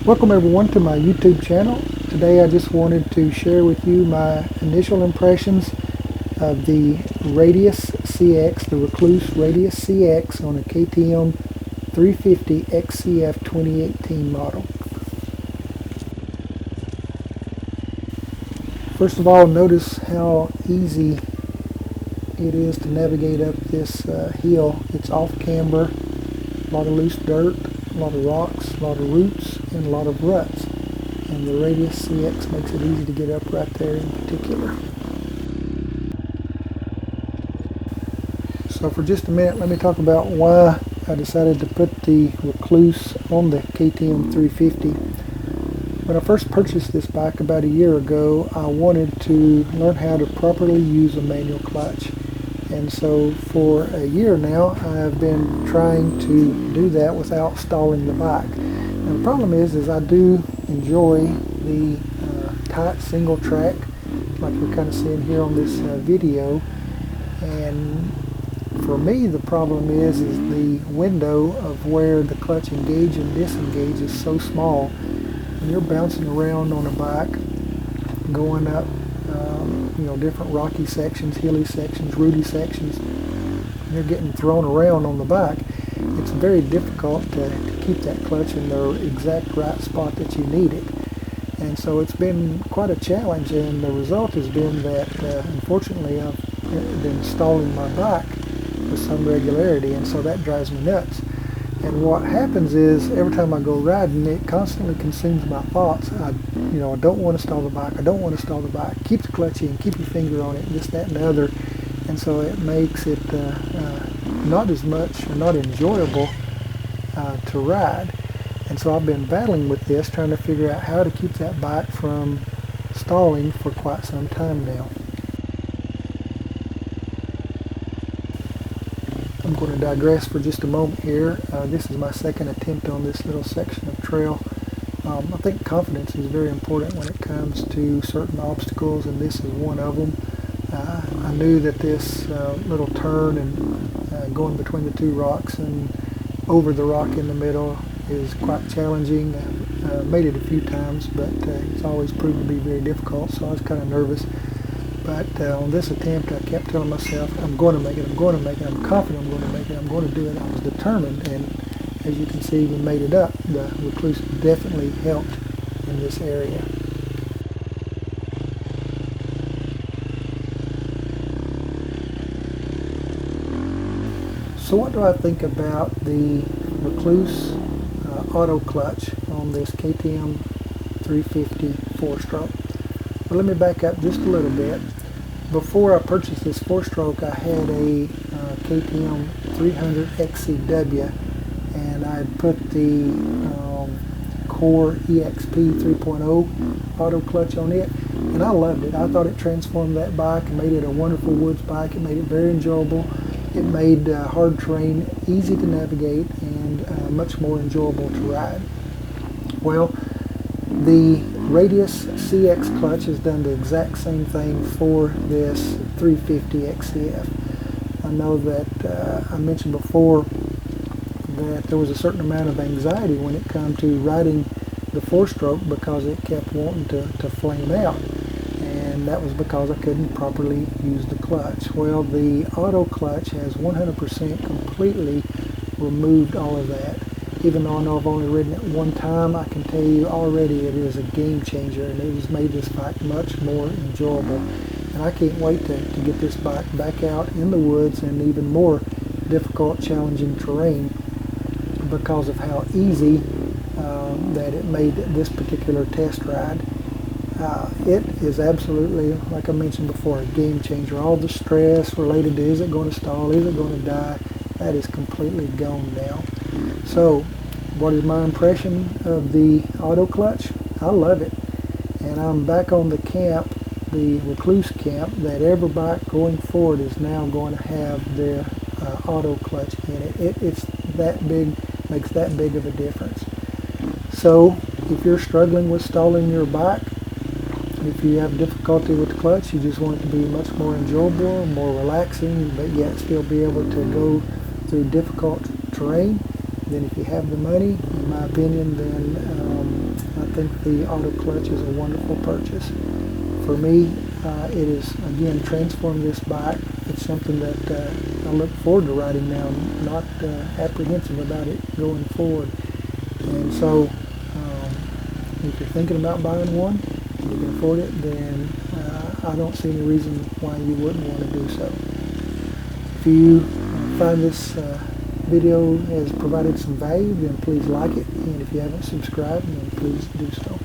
Welcome everyone to my YouTube channel. Today I just wanted to share with you my initial impressions of the Radius CX, the Rekluse Radius CX on a KTM 350 XCF 2018 model. First of all, notice how easy it is to navigate up this hill. It's off camber, a lot of loose dirt, a lot of rocks, a lot of roots, and a lot of ruts. And the Radius CX makes it easy to get up right there in particular. So for just a minute, let me talk about why I decided to put the Rekluse on the KTM 350. When I first purchased this bike about a year ago, I wanted to learn how to properly use a manual clutch. And so for a year now, I've been trying to do that without stalling the bike. Now the problem is I do enjoy the tight single track, like we're kind of seeing here on this video. And for me, the problem is the window of where the clutch engage and disengage is so small. When you're bouncing around on a bike, going up different rocky sections, hilly sections, rooty sections, you're getting thrown around on the bike. It's very difficult to keep that clutch in the exact right spot that you need it. And so it's been quite a challenge, and the result has been that unfortunately I've been stalling my bike with some regularity, and so that drives me nuts. And what happens is every time I go riding, it constantly consumes my thoughts. I don't want to stall the bike. I don't want to stall the bike. Keep the clutch in. Keep your finger on it. This, that, and the other. And so it makes it not as much or not enjoyable to ride. And so I've been battling with this, trying to figure out how to keep that bike from stalling for quite some time now. I'm going to digress for just a moment here. This is my second attempt on this little section of trail. I think confidence is very important when it comes to certain obstacles, and this is one of them. I knew that this little turn and going between the two rocks and over the rock in the middle is quite challenging. I've made it a few times, but it's always proved to be very difficult, so I was kind of nervous. But on this attempt, I kept telling myself, I'm going to make it, I'm going to make it, I'm confident I'm going to make it, I'm going to do it. I was determined, and as you can see, we made it up. The Rekluse definitely helped in this area. So what do I think about the Rekluse auto clutch on this KTM 350 4-stroke? Well, let me back up just a little bit. Before I purchased this 4-stroke, I had a KTM 300 XCW, and I had put the Core EXP 3.0 auto clutch on it, and I loved it. I thought it transformed that bike and made it a wonderful woods bike. It made it very enjoyable. It made hard terrain easy to navigate and much more enjoyable to ride. Well, the Radius CX clutch has done the exact same thing for this 350 XCF. I know that I mentioned before that there was a certain amount of anxiety when it came to riding the 4-stroke because it kept wanting to flame out, and that was because I couldn't properly use the clutch. Well, the auto clutch has 100% completely removed all of that. Even though I know I've only ridden it one time, I can tell you already it is a game changer, and it has made this bike much more enjoyable. And I can't wait to get this bike back out in the woods and even more difficult, challenging terrain because of how easy that it made this particular test ride. It is absolutely, like I mentioned before, a game changer. All the stress related to is it going to stall, is it going to die, that is completely gone now. So, what is my impression of the auto clutch? I love it. And I'm back on the camp, the Rekluse camp, that every bike going forward is now going to have their auto clutch in it. It's that big, makes that big of a difference. So, if you're struggling with stalling your bike, if you have difficulty with the clutch, you just want it to be much more enjoyable, more relaxing, but yet still be able to go through difficult terrain, then if you have the money, in my opinion, then I think the auto clutch is a wonderful purchase. For me, it has again transformed this bike. It's something that I look forward to riding now, not apprehensive about it going forward. And so if you're thinking about buying one and you can afford it, then I don't see any reason why you wouldn't want to do so. If you find this video has provided some value, then please like it, and if you haven't subscribed, then please do so.